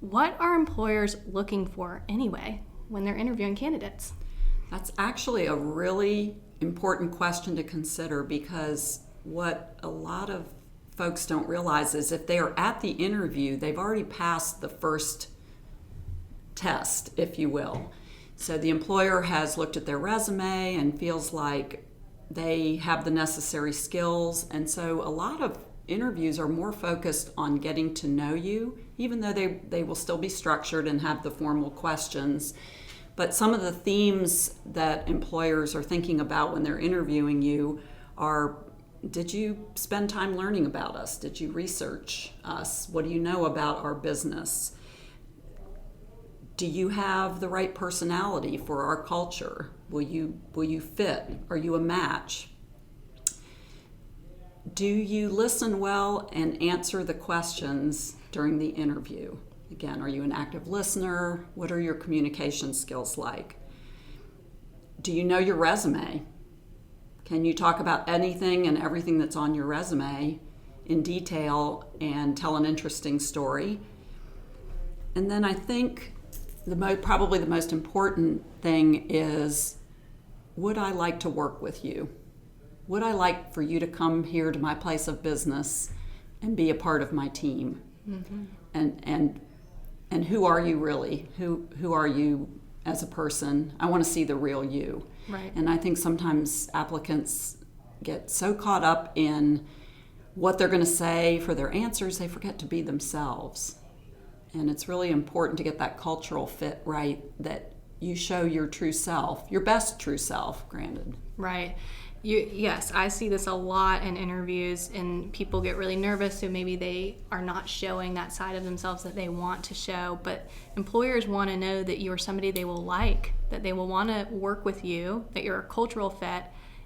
what are employers looking for anyway when they're interviewing candidates? That's actually a really important question to consider, because what a lot of folks don't realize is if they are at the interview, they've already passed the first test, if you will. So the employer has looked at their resume and feels like they have the necessary skills. And so a lot of interviews are more focused on getting to know you, even though they will still be structured and have the formal questions. But some of the themes that employers are thinking about when they're interviewing you are, did you spend time learning about us? Did you research us? What do you know about our business? Do you have the right personality for our culture? Will you fit? Are you a match? Do you listen well and answer the questions during the interview? Again, are you an active listener? What are your communication skills like? Do you know your resume? Can you talk about anything and everything that's on your resume in detail and tell an interesting story? And then I think probably the most important thing is, would I like to work with you? Would I like for you to come here to my place of business and be a part of my team? Mm-hmm. And who are you really? Who are you as a person? I want to see the real you. Right. And I think sometimes applicants get so caught up in what they're going to say for their answers, they forget to be themselves. And it's really important to get that cultural fit right, that you show your true self, your best true self, granted. Right. Yes, I see this a lot in interviews, and people get really nervous, so maybe they are not showing that side of themselves that they want to show. But employers want to know that you're somebody they will like, that they will want to work with you, that you're a cultural fit,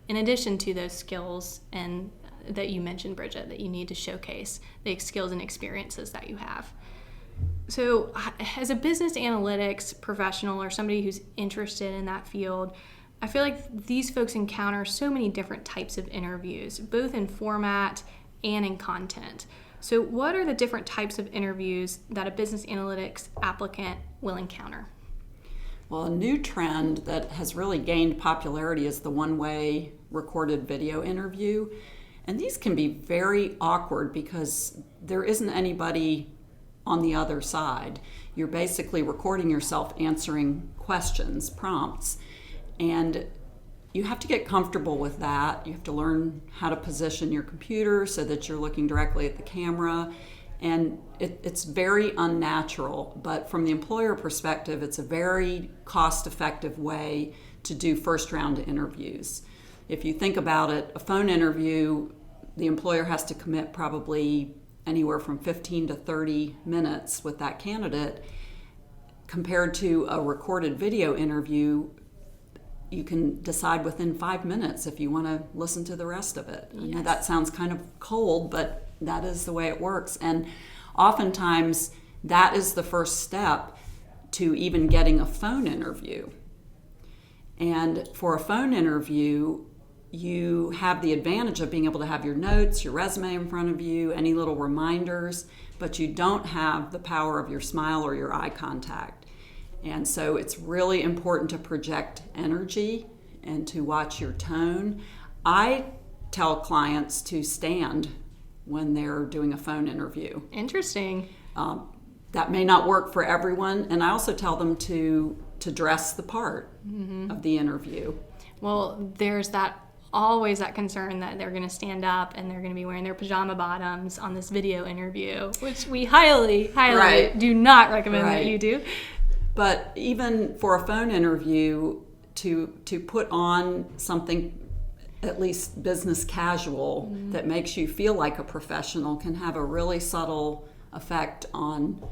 in addition to those skills and that you mentioned, Bridget, that you need to showcase the skills and experiences that you have. So as a business analytics professional or somebody who's interested in that field, I feel like these folks encounter so many different types of interviews, both in format and in content. So what are the different types of interviews that a business analytics applicant will encounter? Well, a new trend that has really gained popularity is the one-way recorded video interview. And these can be very awkward because there isn't anybody on the other side. You're basically recording yourself answering questions, prompts. And you have to get comfortable with that. You have to learn how to position your computer so that you're looking directly at the camera. And it's very unnatural, but from the employer perspective, it's a very cost-effective way to do first-round interviews. If you think about it, a phone interview, the employer has to commit probably anywhere from 15 to 30 minutes with that candidate. Compared to a recorded video interview, you can decide within 5 minutes if you want to listen to the rest of it. Yes. I know that sounds kind of cold, but that is the way it works. And oftentimes, that is the first step to even getting a phone interview. And for a phone interview, you have the advantage of being able to have your notes, your resume in front of you, any little reminders, but you don't have the power of your smile or your eye contact. And so it's really important to project energy and to watch your tone. I tell clients to stand when they're doing a phone interview. Interesting. That may not work for everyone. And I also tell them to dress the part of the interview. Well, there's always that concern that they're going to stand up and they're going to be wearing their pajama bottoms on this video interview, which we highly Right. do not recommend Right. that you do. But even for a phone interview, to put on something at least business casual that makes you feel like a professional can have a really subtle effect on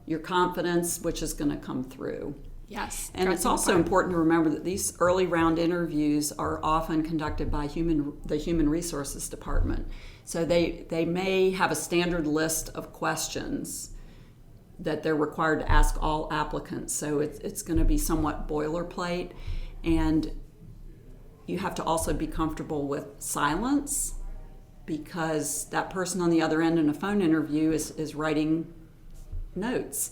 your confidence, which is going to come through. Yes. And it's also important to remember that these early round interviews are often conducted by the Human Resources Department. So they may have a standard list of questions that they're required to ask all applicants. So it's going to be somewhat boilerplate. And you have to also be comfortable with silence, because that person on the other end in a phone interview is writing notes.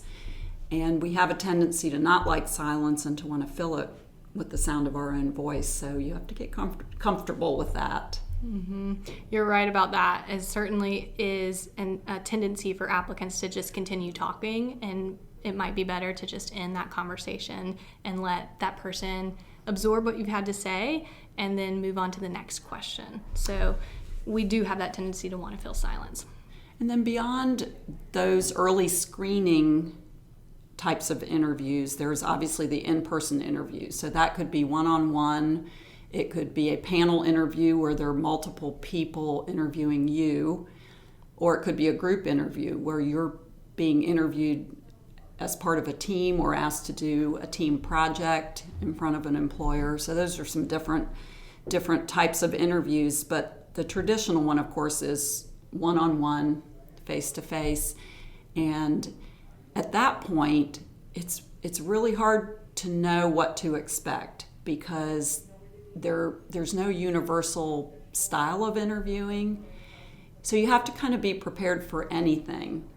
And we have a tendency to not like silence and to want to fill it with the sound of our own voice. So you have to get comfortable with that. Mm-hmm. You're right about that. It certainly is a tendency for applicants to just continue talking, and it might be better to just end that conversation and let that person absorb what you've had to say and then move on to the next question. So we do have that tendency to want to fill silence. And then beyond those early screening types of interviews, there's obviously the in-person interview. So that could be one-on-one. It could be a panel interview where there are multiple people interviewing you, or it could be a group interview where you're being interviewed as part of a team or asked to do a team project in front of an employer. So those are some different types of interviews, but the traditional one, of course, is one-on-one, face-to-face. And at that point, it's really hard to know what to expect because there's no universal style of interviewing. So you have to kind of be prepared for anything.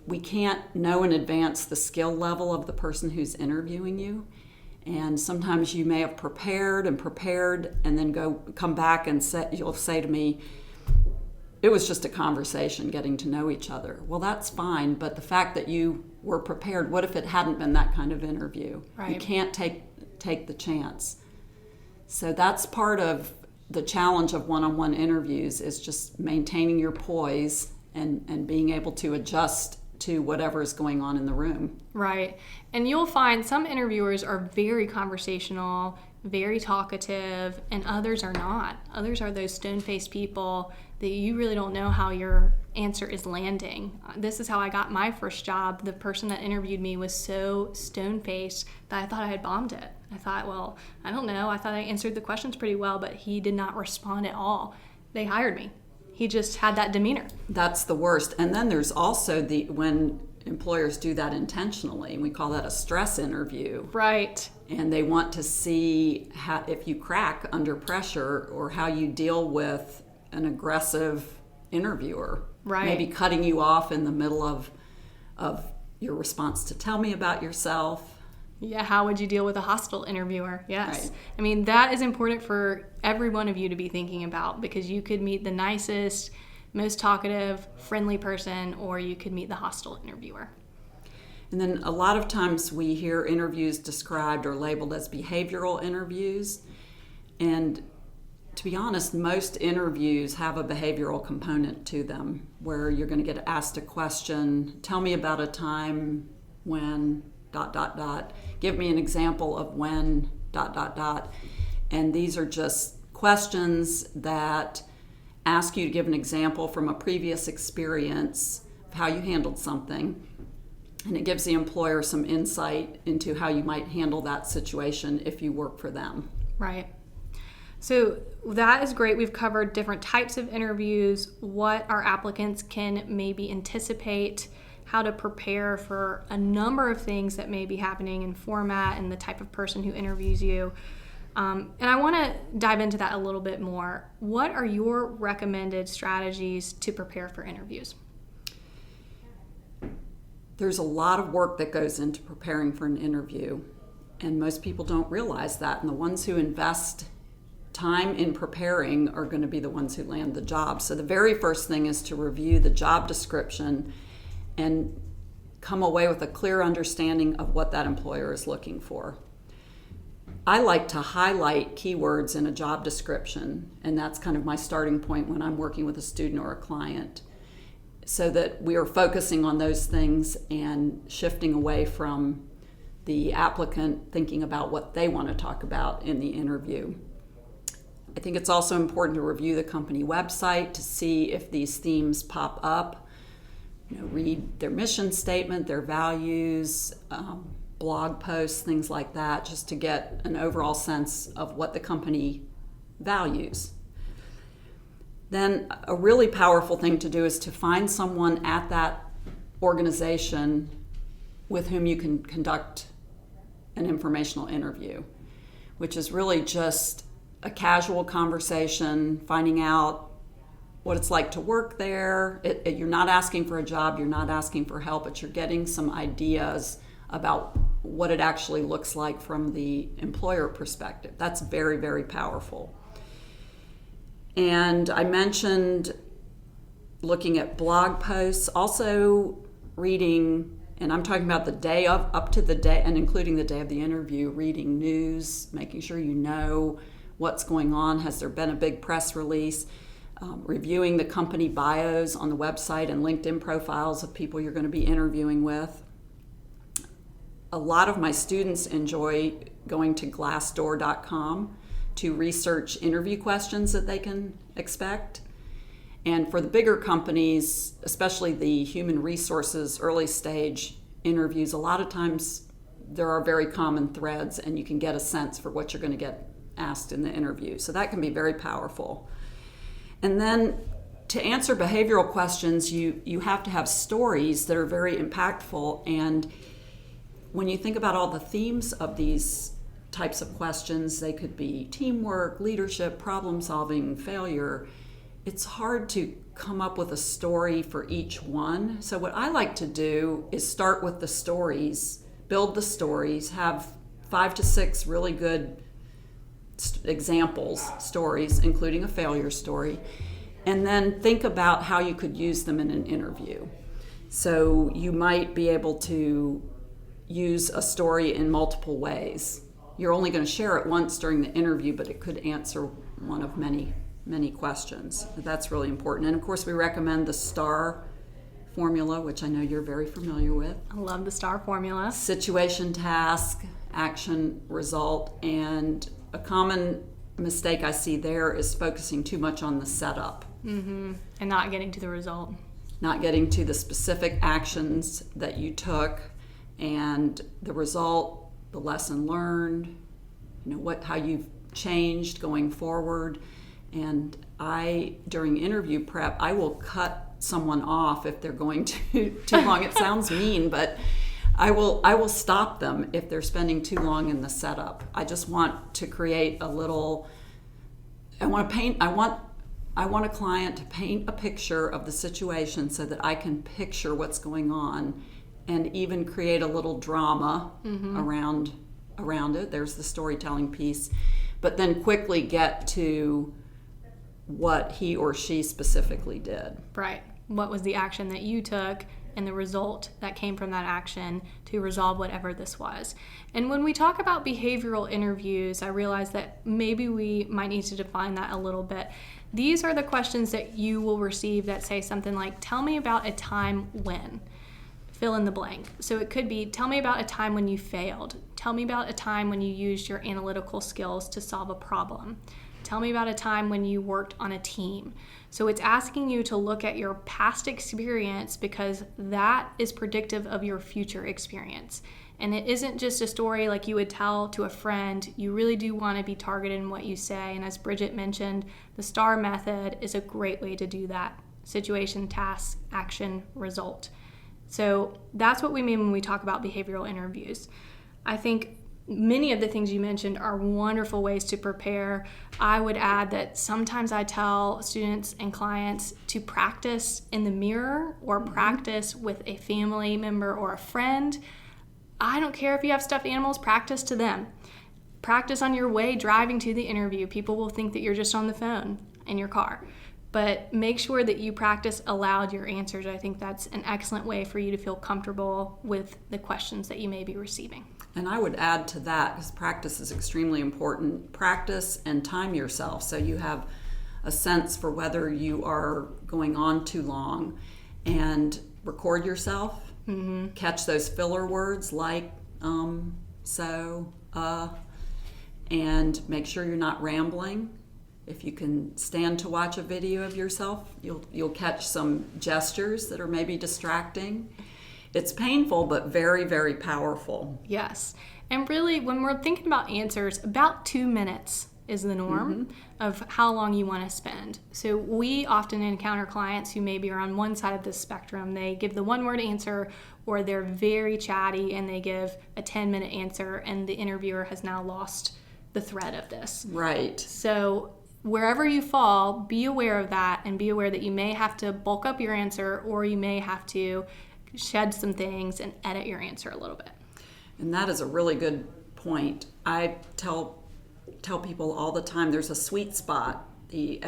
We can't know in advance the skill level of the person who's interviewing you. And sometimes you may have prepared and then come back and you'll say to me, it was just a conversation, getting to know each other. Well, that's fine, but the fact that you were prepared, what if it hadn't been that kind of interview? Right. You can't take the chance. So that's part of the challenge of one-on-one interviews, is just maintaining your poise and being able to adjust to whatever is going on in the room. Right. And you'll find some interviewers are very conversational, very talkative, and others are not. Others are those stone-faced people that you really don't know how your answer is landing. This is how I got my first job. The person that interviewed me was so stone-faced that I thought I had bombed it. I thought, well, I don't know. I thought I answered the questions pretty well, but he did not respond at all. They hired me. He just had that demeanor. That's the worst. And then there's also when employers do that intentionally, and we call that a stress interview. Right. And they want to see if you crack under pressure or how you deal with an aggressive interviewer. Right. Maybe cutting you off in the middle of your response to tell me about yourself. Yeah, how would you deal with a hostile interviewer? Yes. Right. I mean, that is important for every one of you to be thinking about, because you could meet the nicest, most talkative, friendly person, or you could meet the hostile interviewer. And then a lot of times we hear interviews described or labeled as behavioral interviews. And to be honest, most interviews have a behavioral component to them, where you're going to get asked a question, tell me about a time when ... Give me an example of when ... And these are just questions that ask you to give an example from a previous experience of how you handled something. And it gives the employer some insight into how you might handle that situation if you work for them. Right. So that is great. We've covered different types of interviews, what our applicants can maybe anticipate, how to prepare for a number of things that may be happening in format and the type of person who interviews you. And I want to dive into that a little bit more. What are your recommended strategies to prepare for interviews? There's a lot of work that goes into preparing for an interview, and most people don't realize that. And the ones who invest time in preparing are going to be the ones who land the job. So the very first thing is to review the job description and come away with a clear understanding of what that employer is looking for. I like to highlight keywords in a job description, and that's kind of my starting point when I'm working with a student or a client, so that we are focusing on those things and shifting away from the applicant thinking about what they want to talk about in the interview. I think it's also important to review the company website to see if these themes pop up. Read their mission statement, their values, blog posts, things like that, just to get an overall sense of what the company values. Then a really powerful thing to do is to find someone at that organization with whom you can conduct an informational interview, which is really just a casual conversation, finding out what it's like to work there. You're not asking for a job, you're not asking for help, but you're getting some ideas about what it actually looks like from the employer perspective. That's very, very powerful. And I mentioned looking at blog posts, also reading, and I'm talking about the day of, up to the day, and including the day of the interview, reading news, making sure you know what's going on. Has there been a big press release? Reviewing the company bios on the website and LinkedIn profiles of people you're going to be interviewing with. A lot of my students enjoy going to glassdoor.com to research interview questions that they can expect. And for the bigger companies, especially the human resources early stage interviews, a lot of times there are very common threads and you can get a sense for what you're going to get asked in the interview. So that can be very powerful. And then to answer behavioral questions, you have to have stories that are very impactful. And when you think about all the themes of these types of questions, they could be teamwork, leadership, problem solving, failure. It's hard to come up with a story for each one. So what I like to do is start with the stories, build the stories, have 5 to 6 really good examples, stories, including a failure story, and then think about how you could use them in an interview. So you might be able to use a story in multiple ways. You're only going to share it once during the interview, but it could answer one of many questions. That's really important. And of course, we recommend the STAR formula, which I know you're very familiar with. I love the STAR formula. Situation, task, action, result, and a common mistake I see there is focusing too much on the setup. Mm-hmm. And not getting to the result. Not getting to the specific actions that you took and the result, the lesson learned, how you've changed going forward. And during interview prep, I will cut someone off if they're going too long. It sounds mean, but I will stop them if they're spending too long in the setup. I just want to create a little. I want a client to paint a picture of the situation so that I can picture what's going on, and even create a little drama around it. There's the storytelling piece, but then quickly get to what he or she specifically did. Right. What was the action that you took and the result that came from that action to resolve whatever this was. And when we talk about behavioral interviews, I realize that maybe we might need to define that a little bit. These are the questions that you will receive that say something like, tell me about a time when, fill in the blank. So it could be, tell me about a time when you failed. Tell me about a time when you used your analytical skills to solve a problem. Tell me about a time when you worked on a team. So it's asking you to look at your past experience because that is predictive of your future experience. And it isn't just a story like you would tell to a friend. You really do want to be targeted in what you say. And as Bridget mentioned, the STAR method is a great way to do that. Situation, task, action, result. So that's what we mean when we talk about behavioral interviews. I think many of the things you mentioned are wonderful ways to prepare. I would add that sometimes I tell students and clients to practice in the mirror or practice with a family member or a friend. I don't care if you have stuffed animals, practice to them. Practice on your way driving to the interview. People will think that you're just on the phone in your car. But make sure that you practice aloud your answers. I think that's an excellent way for you to feel comfortable with the questions that you may be receiving. And I would add to that, because practice is extremely important, practice and time yourself so you have a sense for whether you are going on too long, and record yourself, catch those filler words like so, and make sure you're not rambling. If you can stand to watch a video of yourself, you'll catch some gestures that are maybe distracting. It's painful, but very, very powerful. Yes. And really, when we're thinking about answers, about 2 minutes is the norm of how long you want to spend. So we often encounter clients who maybe are on one side of the spectrum. They give the one-word answer, or they're very chatty and they give a 10-minute answer, and the interviewer has now lost the thread of this. Right. So wherever you fall, be aware of that and be aware that you may have to bulk up your answer, or you may have to shed some things and edit your answer a little bit. And that is a really good point. I tell people all the time there's a sweet spot. The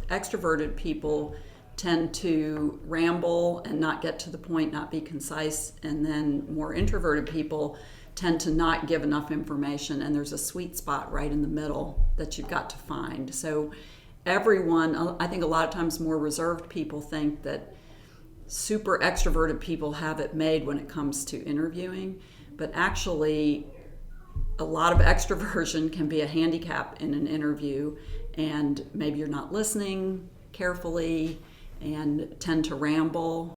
extroverted people tend to ramble and not get to the point, not be concise, and then more introverted people tend to not give enough information, and there's a sweet spot right in the middle that you've got to find. So everyone, I think a lot of times more reserved people think that super extroverted people have it made when it comes to interviewing, but actually a lot of extroversion can be a handicap in an interview, and maybe you're not listening carefully and tend to ramble.